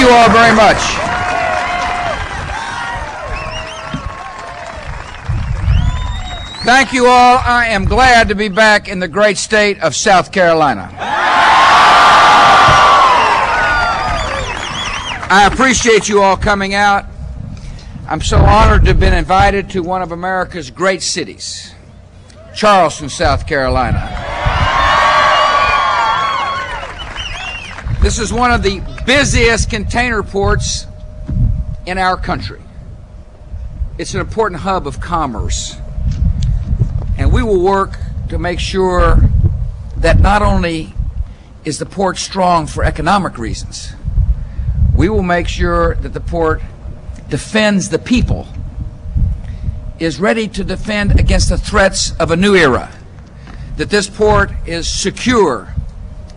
you all very much. Thank you all. I am glad to be back in the great state of South Carolina. I appreciate you all coming out. I'm so honored to have been invited to one of America's great cities, Charleston, South Carolina. This is one of the busiest container ports in our country. It's an important hub of commerce. And we will work to make sure that not only is the port strong for economic reasons, we will make sure that the port defends the people, is ready to defend against the threats of a new era, that this port is secure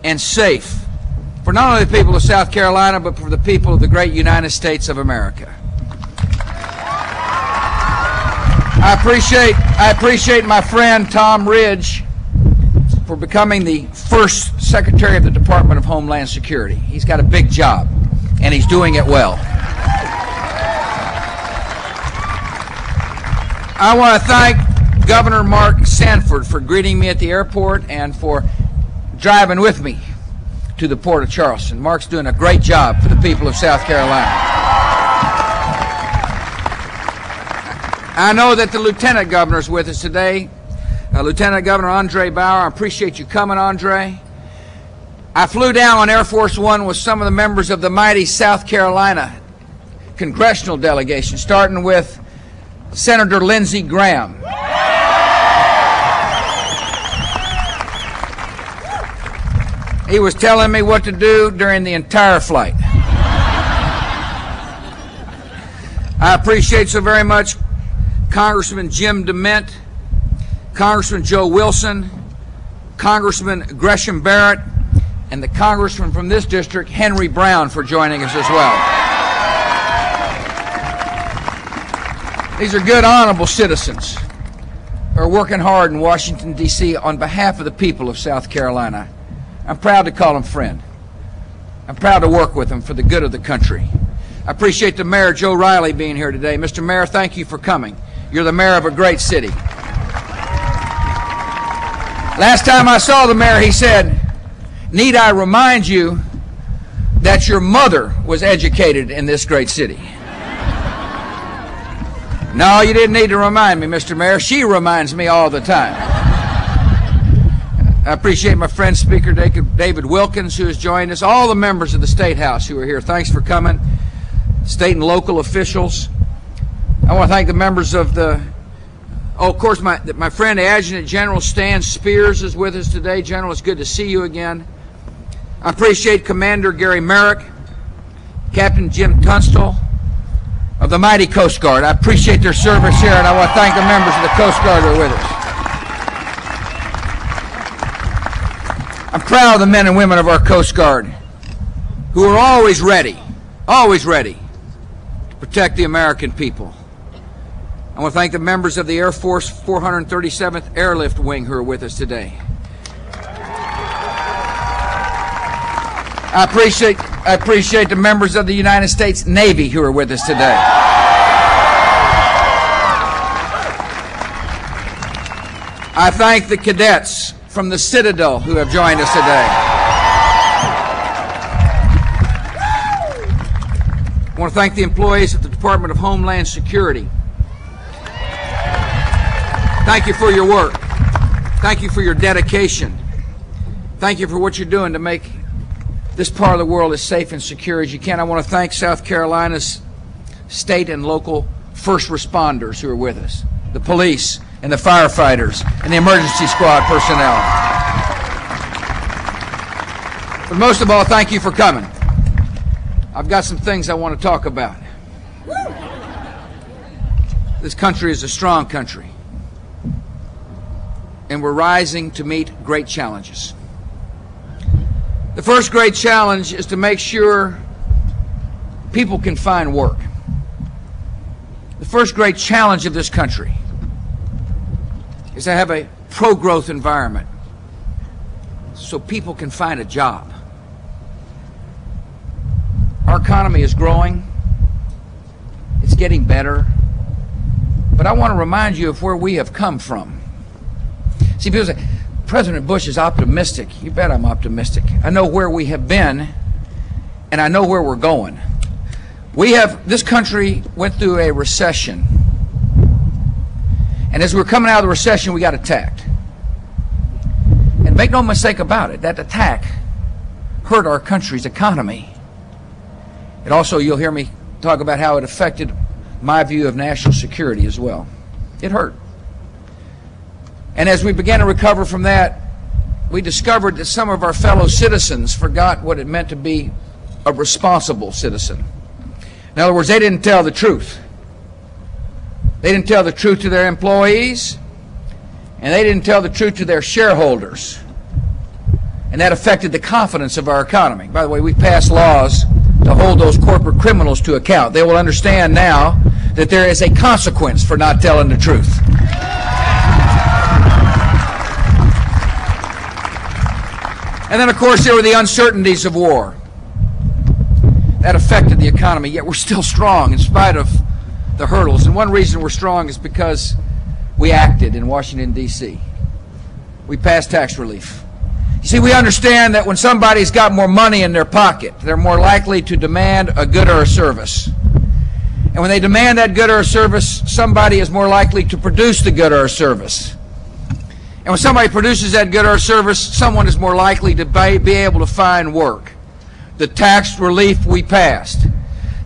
and safe for not only the people of South Carolina, but for the people of the great United States of America. I appreciate my friend Tom Ridge for becoming the first Secretary of the Department of Homeland Security. He's got a big job, and he's doing it well. I want to thank Governor Mark Sanford for greeting me at the airport and for driving with me to the Port of Charleston. Mark's doing a great job for the people of South Carolina. I know that the Lieutenant Governor is with us today. Lieutenant Governor Andre Bauer, I appreciate you coming, Andre. I flew down on Air Force One with some of the members of the mighty South Carolina congressional delegation, starting with Senator Lindsey Graham. He was telling me what to do during the entire flight. I appreciate so very much Congressman Jim DeMint, Congressman Joe Wilson, Congressman Gresham Barrett, and the Congressman from this district, Henry Brown, for joining us as well. These are good, honorable citizens who are working hard in Washington, D.C. on behalf of the people of South Carolina. I'm proud to call them friend. I'm proud to work with them for the good of the country. I appreciate the Mayor, Joe Riley, being here today. Mr. Mayor, thank you for coming. You're the mayor of a great city. Last time I saw the mayor, he said, "Need I remind you that your mother was educated in this great city?" No, you didn't need to remind me, Mr. Mayor. She reminds me all the time. I appreciate my friend Speaker David Wilkins, who has joined us, all the members of the State House who are here. Thanks for coming. State and local officials. I want to thank the members of the, of course, my friend Adjutant General Stan Spears is with us today. General, it's good to see you again. I appreciate Commander Gary Merrick, Captain Jim Tunstall of the mighty Coast Guard. I appreciate their service here, and I want to thank the members of the Coast Guard who are with us. I'm proud of the men and women of our Coast Guard who are always ready to protect the American people. I want to thank the members of the Air Force 437th Airlift Wing who are with us today. I appreciate the members of the United States Navy who are with us today. I thank the cadets from the Citadel who have joined us today. I want to thank the employees at the Department of Homeland Security. Thank you for your work. Thank you for your dedication. Thank you for what you're doing to make this part of the world as safe and secure as you can. I want to thank South Carolina's state and local first responders who are with us, the police and the firefighters and the emergency squad personnel. But most of all, thank you for coming. I've got some things I want to talk about. This country is a strong country, and we're rising to meet great challenges. The first great challenge is to make sure people can find work. The first great challenge of this country is to have a pro-growth environment so people can find a job. Our economy is growing. It's getting better. But I want to remind you of where we have come from. See, people say, President Bush is optimistic. You bet I'm optimistic. I know where we have been, and I know where we're going. This country went through a recession. And as we were coming out of the recession, we got attacked. And make no mistake about it, that attack hurt our country's economy. It also, you'll hear me talk about how it affected my view of national security as well. It hurt. And as we began to recover from that, we discovered that some of our fellow citizens forgot what it meant to be a responsible citizen. In other words, they didn't tell the truth. They didn't tell the truth to their employees, and they didn't tell the truth to their shareholders. And that affected the confidence of our economy. By the way, we passed laws to hold those corporate criminals to account. They will understand now that there is a consequence for not telling the truth. And then, of course, there were the uncertainties of war. That affected the economy, yet we're still strong in spite of the hurdles. And one reason we're strong is because we acted in Washington, D.C. We passed tax relief. You see, we understand that when somebody's got more money in their pocket, they're more likely to demand a good or a service. And when they demand that good or a service, somebody is more likely to produce the good or a service. And when somebody produces that good or a service, someone is more likely to be able to find work. The tax relief we passed,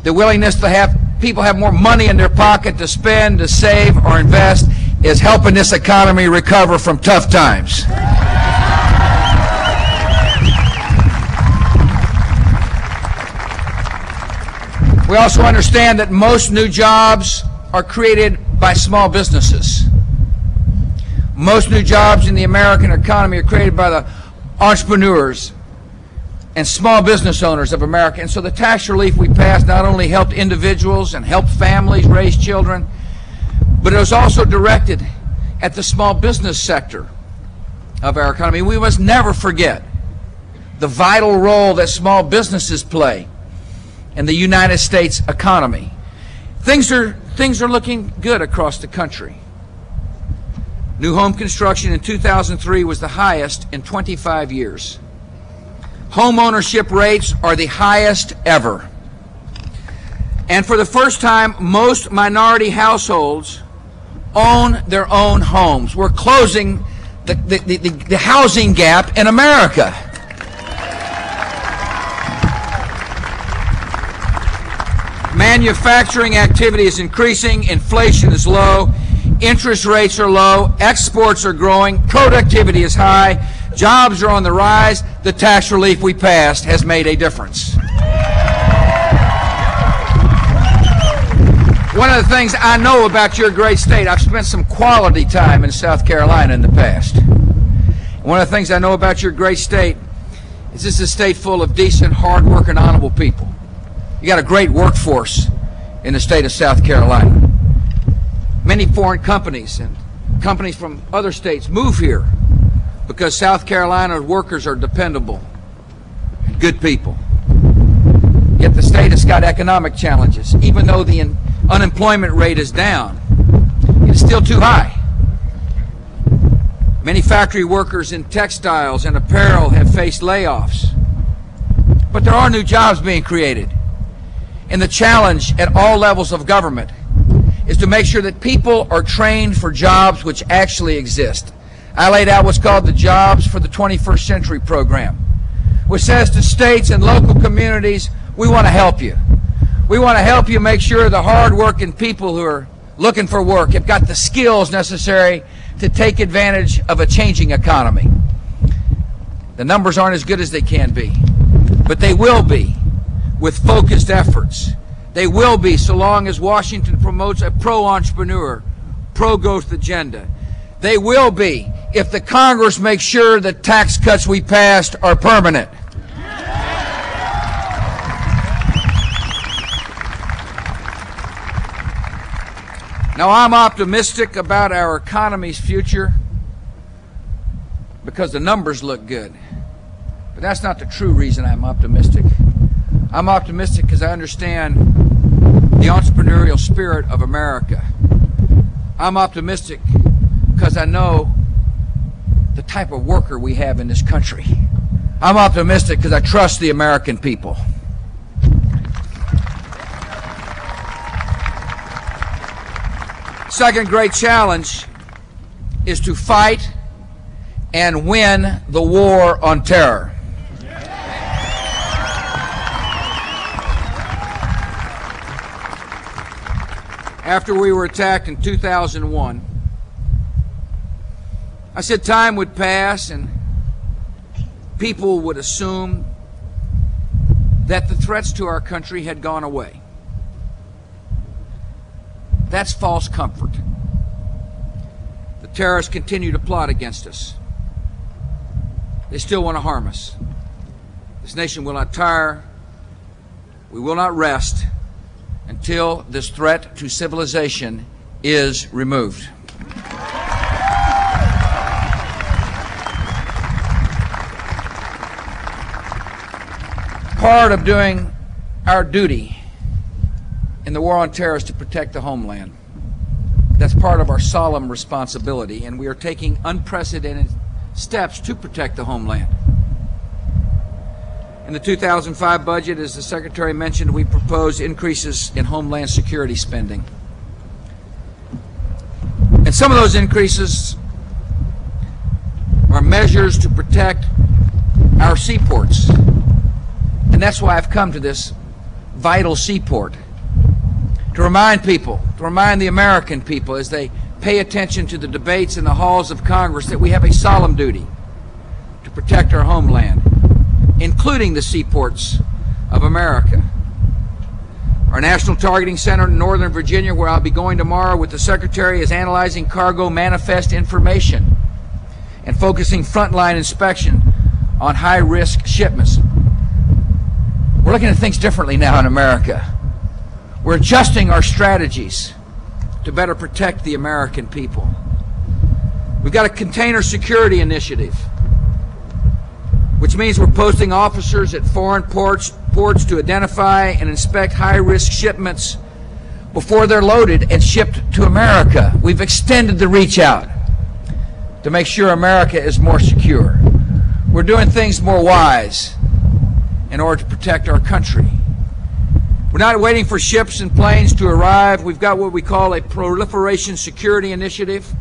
the willingness to have people have more money in their pocket to spend, to save, or invest is helping this economy recover from tough times. We also understand that most new jobs are created by small businesses. Most new jobs in the American economy are created by the entrepreneurs and small business owners of America. And so the tax relief we passed not only helped individuals and helped families raise children, but it was also directed at the small business sector of our economy. We must never forget the vital role that small businesses play in the United States economy. Things are looking good across the country. New home construction in 2003 was the highest in 25 years. Home ownership rates are the highest ever. And for the first time, most minority households own their own homes. We're closing the housing gap in America. Manufacturing activity is increasing, inflation is low, interest rates are low, exports are growing, productivity is high, jobs are on the rise. The tax relief we passed has made a difference. One of the things I know about your great state, I've spent some quality time in South Carolina in the past. One of the things I know about your great state is this is a state full of decent, hard-working, honorable people. You got a great workforce in the state of South Carolina. Many foreign companies and companies from other states move here because South Carolina's workers are dependable, good people. Yet the state has got economic challenges. Even though the unemployment rate is down, it is still too high. Many factory workers in textiles and apparel have faced layoffs. But there are new jobs being created. And the challenge at all levels of government is to make sure that people are trained for jobs which actually exist. I laid out what's called the Jobs for the 21st Century program, which says to states and local communities, we want to help you. We want to help you make sure the hard-working people who are looking for work have got the skills necessary to take advantage of a changing economy. The numbers aren't as good as they can be, but they will be with focused efforts. They will be so long as Washington promotes a pro-entrepreneur, pro-growth agenda. They will be if the Congress makes sure that tax cuts we passed are permanent. Now, I'm optimistic about our economy's future because the numbers look good. But that's not the true reason I'm optimistic. I'm optimistic because I understand the entrepreneurial spirit of America. I'm optimistic because I know the type of worker we have in this country. I'm optimistic because I trust the American people. Second great challenge is to fight and win the war on terror. After we were attacked in 2001, I said time would pass and people would assume that the threats to our country had gone away. That's false comfort. The terrorists continue to plot against us. They still want to harm us. This nation will not tire. We will not rest until this threat to civilization is removed. Part of doing our duty in the war on terror is to protect the homeland. That's part of our solemn responsibility, and we are taking unprecedented steps to protect the homeland. In the 2005 budget, as the Secretary mentioned, we propose increases in homeland security spending. And some of those increases are measures to protect our seaports. And that's why I've come to this vital seaport, to remind people, to remind the American people as they pay attention to the debates in the halls of Congress that we have a solemn duty to protect our homeland, including the seaports of America. Our National Targeting Center in Northern Virginia, where I'll be going tomorrow with the Secretary, is analyzing cargo manifest information and focusing frontline inspection on high-risk shipments. We're looking at things differently now in America. We're adjusting our strategies to better protect the American people. We've got a container security initiative, which means we're posting officers at foreign ports to identify and inspect high-risk shipments before they're loaded and shipped to America. We've extended the reach out to make sure America is more secure. We're doing things more wise in order to protect our country. We're not waiting for ships and planes to arrive. We've got what we call a proliferation security initiative.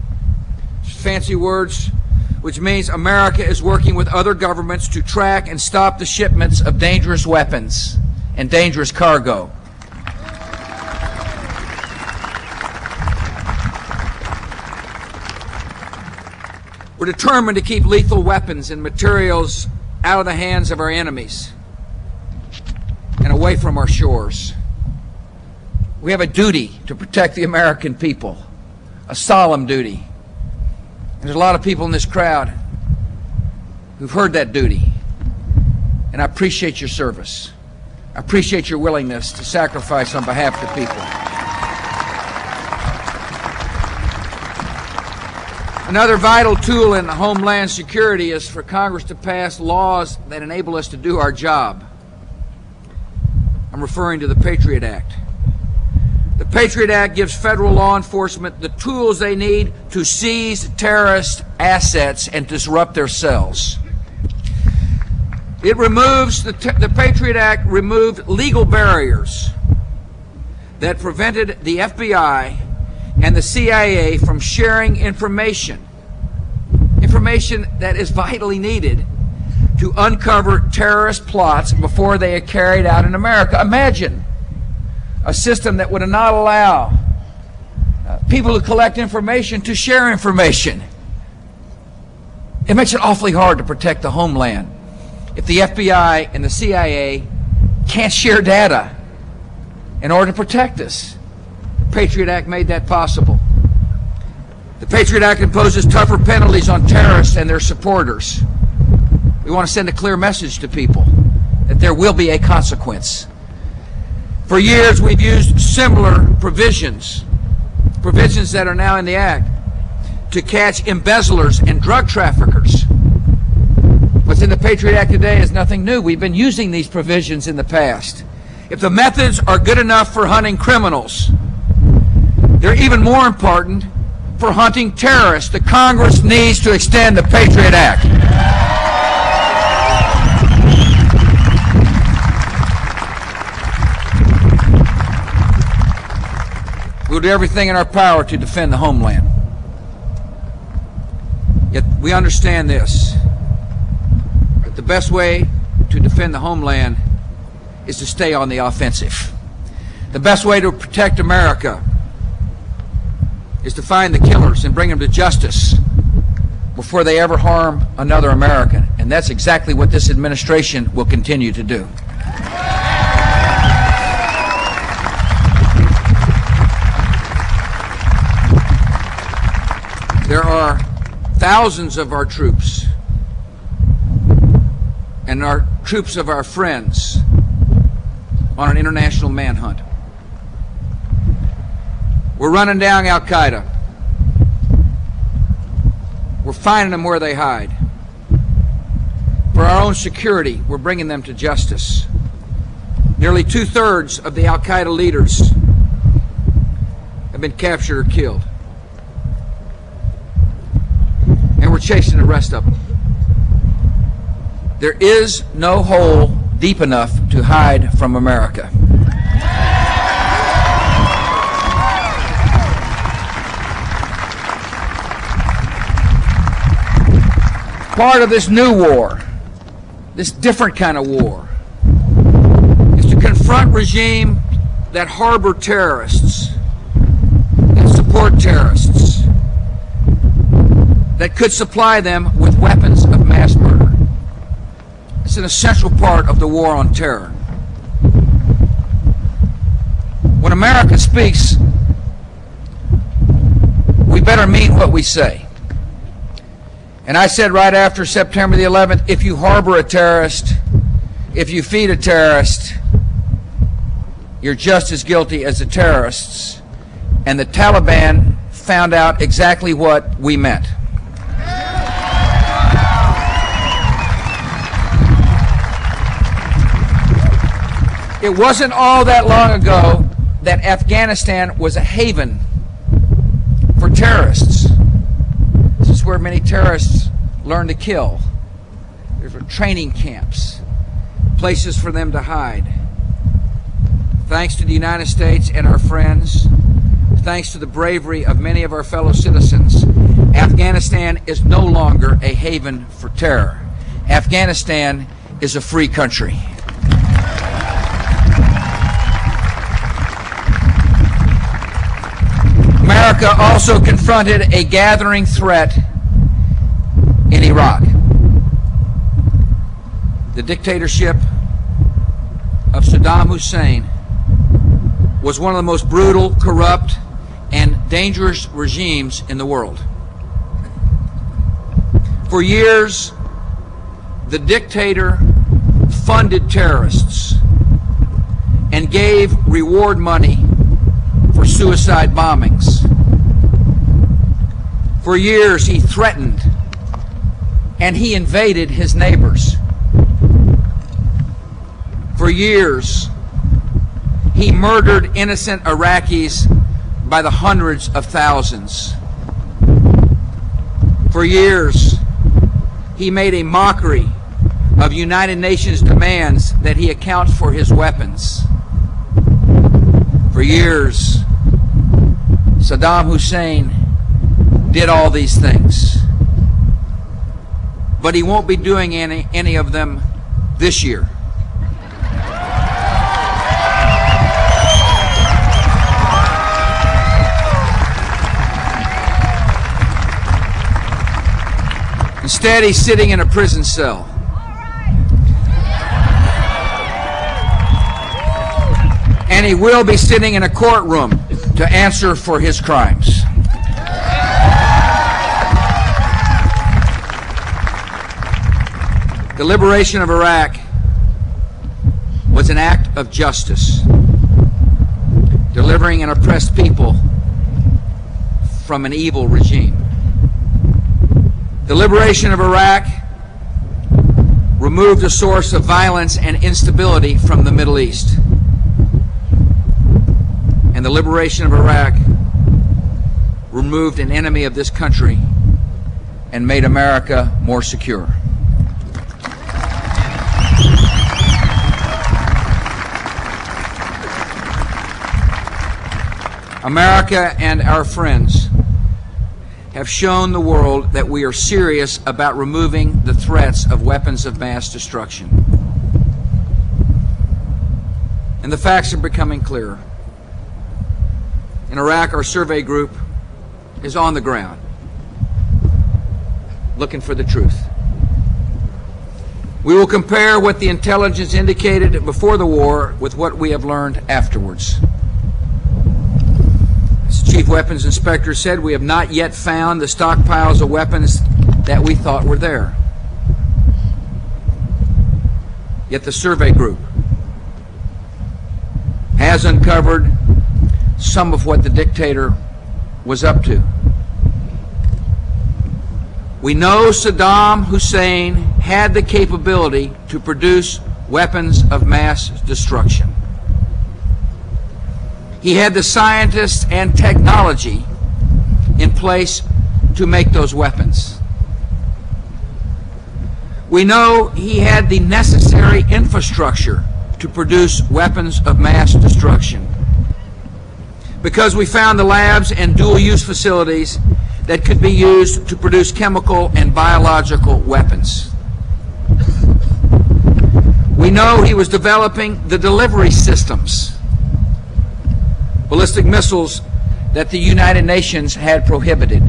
Fancy words, which means America is working with other governments to track and stop the shipments of dangerous weapons and dangerous cargo. We're determined to keep lethal weapons and materials out of the hands of our enemies and away from our shores. We have a duty to protect the American people, a solemn duty. There's a lot of people in this crowd who've heard that duty, and I appreciate your service. I appreciate your willingness to sacrifice on behalf of the people. Another vital tool in homeland security is for Congress to pass laws that enable us to do our job. I'm referring to the Patriot Act. The Patriot Act gives federal law enforcement the tools they need to seize terrorist assets and disrupt their cells. It removes, the Patriot Act removed legal barriers that prevented the FBI and the CIA from sharing information that is vitally needed to uncover terrorist plots before they are carried out in America. Imagine a system that would not allow people who collect information to share information. It makes it awfully hard to protect the homeland if the FBI and the CIA can't share data in order to protect us. The Patriot Act made that possible. The Patriot Act imposes tougher penalties on terrorists and their supporters. We want to send a clear message to people that there will be a consequence. For years, we've used similar provisions that are now in the Act, to catch embezzlers and drug traffickers. What's in the Patriot Act today is nothing new. We've been using these provisions in the past. If the methods are good enough for hunting criminals, they're even more important for hunting terrorists. The Congress needs to extend the Patriot Act. We'll do everything in our power to defend the homeland. Yet we understand this, that the best way to defend the homeland is to stay on the offensive. The best way to protect America is to find the killers and bring them to justice before they ever harm another American. And that's exactly what this administration will continue to do. There are thousands of our troops and our troops of our friends on an international manhunt. We're running down Al-Qaeda. We're finding them where they hide. For our own security, we're bringing them to justice. Nearly 2/3 of the Al-Qaeda leaders have been captured or killed. And we're chasing the rest of them. There is no hole deep enough to hide from America. Part of this new war, this different kind of war, is to confront regimes that harbor terrorists, that support terrorists, that could supply them with weapons of mass murder. It's an essential part of the war on terror. When America speaks, we better mean what we say. And I said right after September the 11th, if you harbor a terrorist, if you feed a terrorist, you're just as guilty as the terrorists. And the Taliban found out exactly what we meant. It wasn't all that long ago that Afghanistan was a haven for terrorists. This is where many terrorists learn to kill. There were training camps, places for them to hide. Thanks to the United States and our friends, thanks to the bravery of many of our fellow citizens, Afghanistan is no longer a haven for terror. Afghanistan is a free country. America also confronted a gathering threat in Iraq. The dictatorship of Saddam Hussein was one of the most brutal, corrupt, and dangerous regimes in the world. For years, the dictator funded terrorists and gave reward money for suicide bombings. For years, he threatened and he invaded his neighbors. For years, he murdered innocent Iraqis by the hundreds of thousands. For years, he made a mockery of United Nations demands that he account for his weapons. For years, Saddam Hussein did all these things. But he won't be doing any of them this year. Instead, he's sitting in a prison cell. And he will be sitting in a courtroom to answer for his crimes. The liberation of Iraq was an act of justice, delivering an oppressed people from an evil regime. The liberation of Iraq removed a source of violence and instability from the Middle East. And the liberation of Iraq removed an enemy of this country and made America more secure. America and our friends have shown the world that we are serious about removing the threats of weapons of mass destruction. And the facts are becoming clearer. In Iraq, our survey group is on the ground, looking for the truth. We will compare what the intelligence indicated before the war with what we have learned afterwards. As the Chief Weapons Inspector said, we have not yet found the stockpiles of weapons that we thought were there. Yet the survey group has uncovered some of what the dictator was up to. We know Saddam Hussein had the capability to produce weapons of mass destruction. He had the scientists and technology in place to make those weapons. We know he had the necessary infrastructure to produce weapons of mass destruction, because we found the labs and dual-use facilities that could be used to produce chemical and biological weapons. We know he was developing the delivery systems, ballistic missiles that the United Nations had prohibited.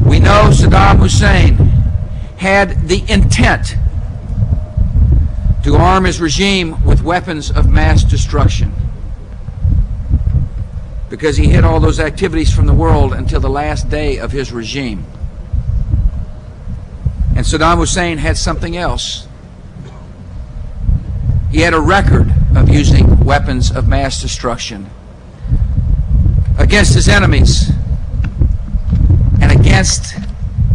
We know Saddam Hussein had the intent to arm his regime with weapons of mass destruction, because he hid all those activities from the world until the last day of his regime. And Saddam Hussein had something else. He had a record of using weapons of mass destruction against his enemies and against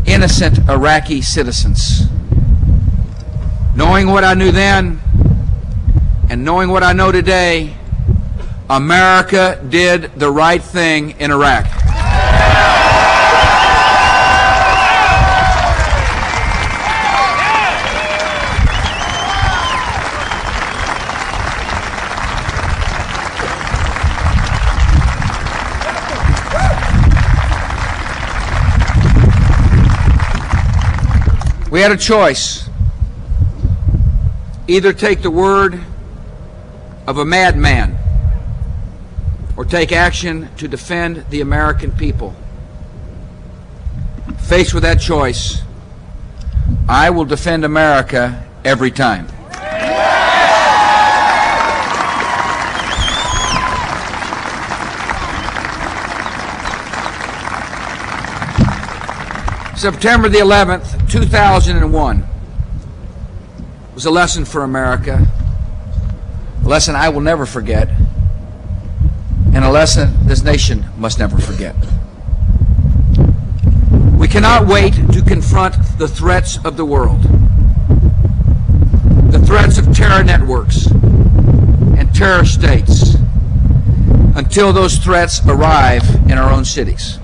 innocent Iraqi citizens. Knowing what I knew then and knowing what I know today, America did the right thing in Iraq. We had a choice: either take the word of a madman or take action to defend the American people. Faced with that choice, I will defend America every time. September the 11th, 2001 was a lesson for America, a lesson I will never forget, and a lesson this nation must never forget. We cannot wait to confront the threats of the world, the threats of terror networks and terror states, until those threats arrive in our own cities.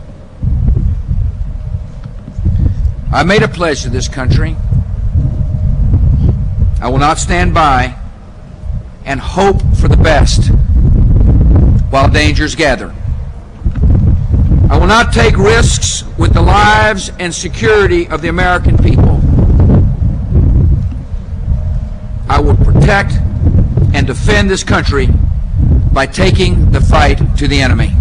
I made a pledge to this country. I will not stand by and hope for the best while dangers gather. I will not take risks with the lives and security of the American people. I will protect and defend this country by taking the fight to the enemy.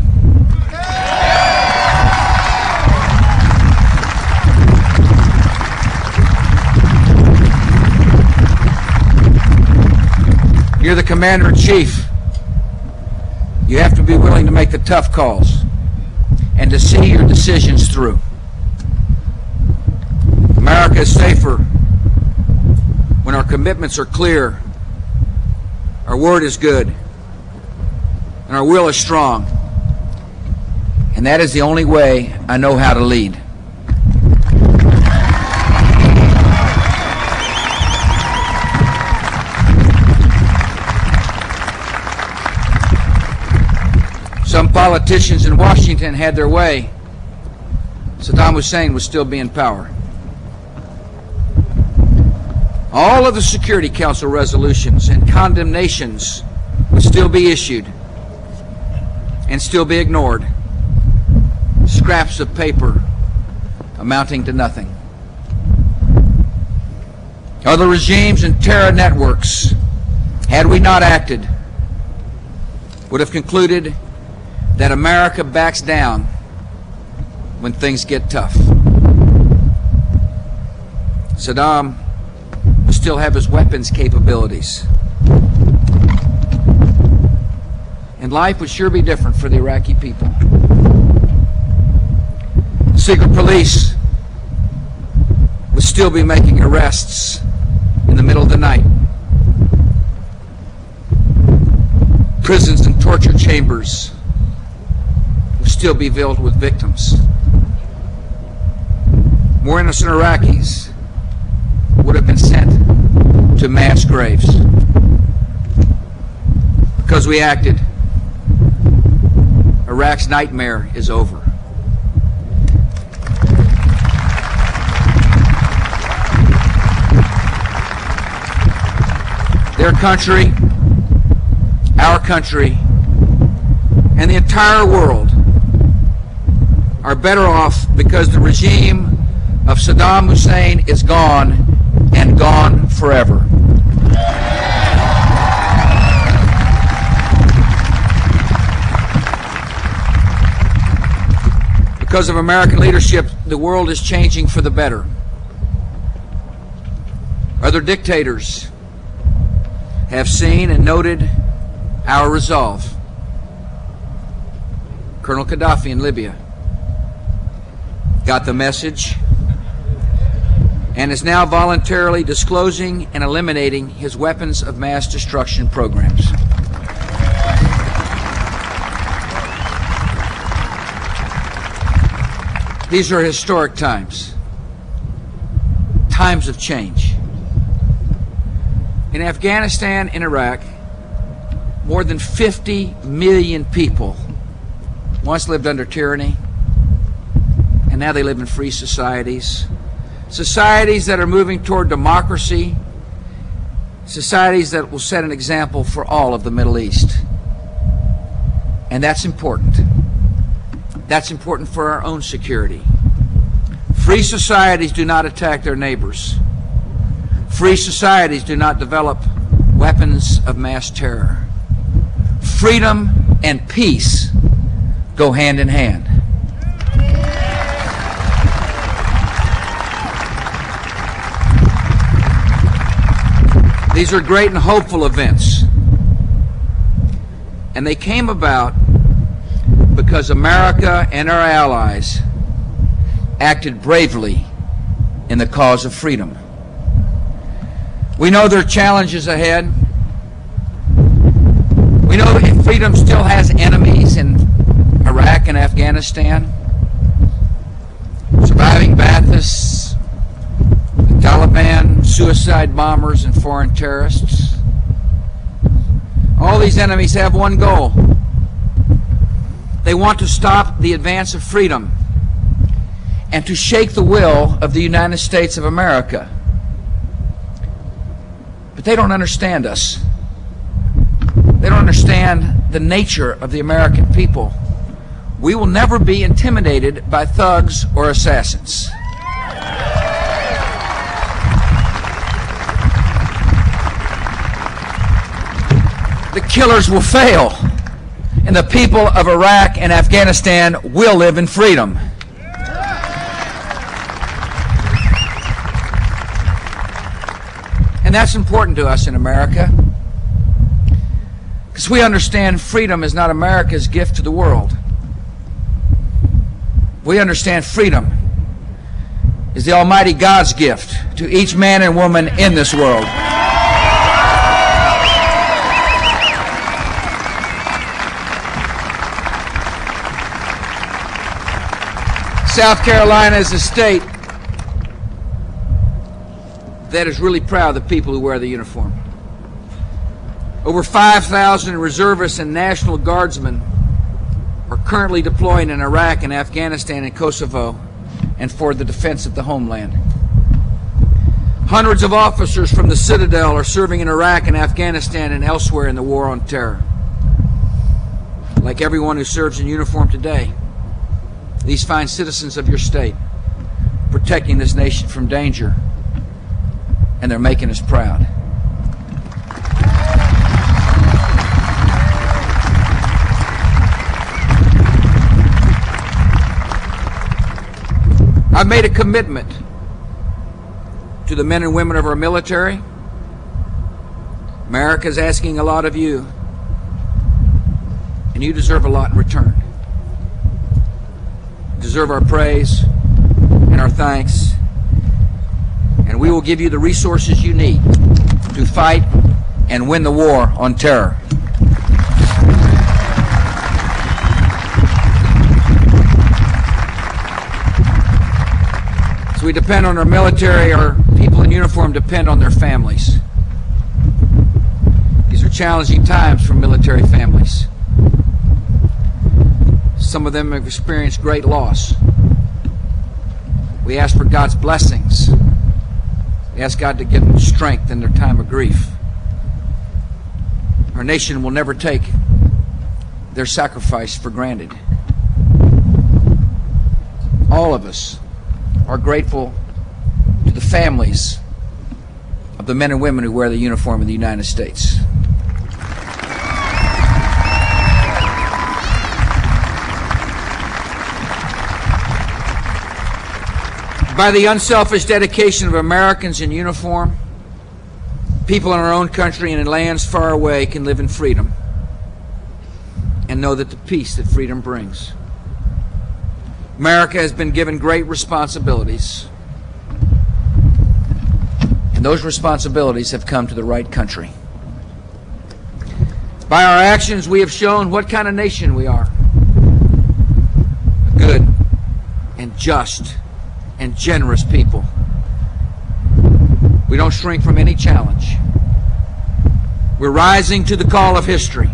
You're the commander-in-chief. You have to be willing to make the tough calls and to see your decisions through. America is safer when our commitments are clear, our word is good, and our will is strong. And that is the only way I know how to lead. politicians in Washington had their way, Saddam Hussein would still be in power. All of the Security Council resolutions and condemnations would still be issued and still be ignored. Scraps of paper amounting to nothing. Other regimes and terror networks, had we not acted, would have concluded that America backs down when things get tough. Saddam would still have his weapons capabilities. And life would sure be different for the Iraqi people. Secret police would still be making arrests in the middle of the night. Prisons and torture chambers would still be filled with victims. More innocent Iraqis would have been sent to mass graves. Because we acted, Iraq's nightmare is over. Their country, our country, and the entire world are better off because the regime of Saddam Hussein is gone, and gone forever. Because of American leadership, the world is changing for the better. Other dictators have seen and noted our resolve. Colonel Gaddafi in Libya got the message and is now voluntarily disclosing and eliminating his weapons of mass destruction programs. These are historic times, times of change. In Afghanistan and Iraq, more than 50 million people once lived under tyranny, and now they live in free societies. Societies that are moving toward democracy, societies that will set an example for all of the Middle East. And that's important. That's important for our own security. Free societies do not attack their neighbors. Free societies do not develop weapons of mass terror. Freedom and peace go hand in hand. These are great and hopeful events, and they came about because America and our allies acted bravely in the cause of freedom. We know there are challenges ahead. We know that freedom still has enemies in Iraq and Afghanistan. Surviving Baathists, the Taliban, suicide bombers, and foreign terrorists. All these enemies have one goal. They want to stop the advance of freedom and to shake the will of the United States of America. But they don't understand us. They don't understand the nature of the American people. We will never be intimidated by thugs or assassins. The killers will fail, and the people of Iraq and Afghanistan will live in freedom. And that's important to us in America, because we understand freedom is not America's gift to the world. We understand freedom is the Almighty God's gift to each man and woman in this world. South Carolina is a state that is really proud of the people who wear the uniform. Over 5,000 reservists and National Guardsmen are currently deployed in Iraq and Afghanistan and Kosovo and for the defense of the homeland. Hundreds of officers from the Citadel are serving in Iraq and Afghanistan and elsewhere in the war on terror. Like everyone who serves in uniform today, these fine citizens of your state, protecting this nation from danger, and they're making us proud. I've made a commitment to the men and women of our military. America's asking a lot of you, and you deserve a lot in return. You deserve our praise and our thanks, and we will give you the resources you need to fight and win the war on terror. So we depend on our military. Our people in uniform depend on their families. These are challenging times for military families. Some of them have experienced great loss. We ask for God's blessings. We ask God to give them strength in their time of grief. Our nation will never take their sacrifice for granted. All of us are grateful to the families of the men and women who wear the uniform of the United States. By the unselfish dedication of Americans in uniform, people in our own country and in lands far away can live in freedom and know that the peace that freedom brings. America has been given great responsibilities, and those responsibilities have come to the right country. By our actions, we have shown what kind of nation we are. A good and just and generous people. We don't shrink from any challenge. We're rising to the call of history.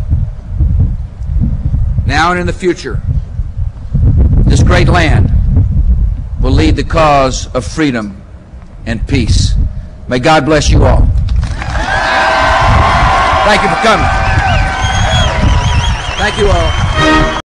Now and in the future, this great land will lead the cause of freedom and peace. May God bless you all. Thank you for coming. Thank you all.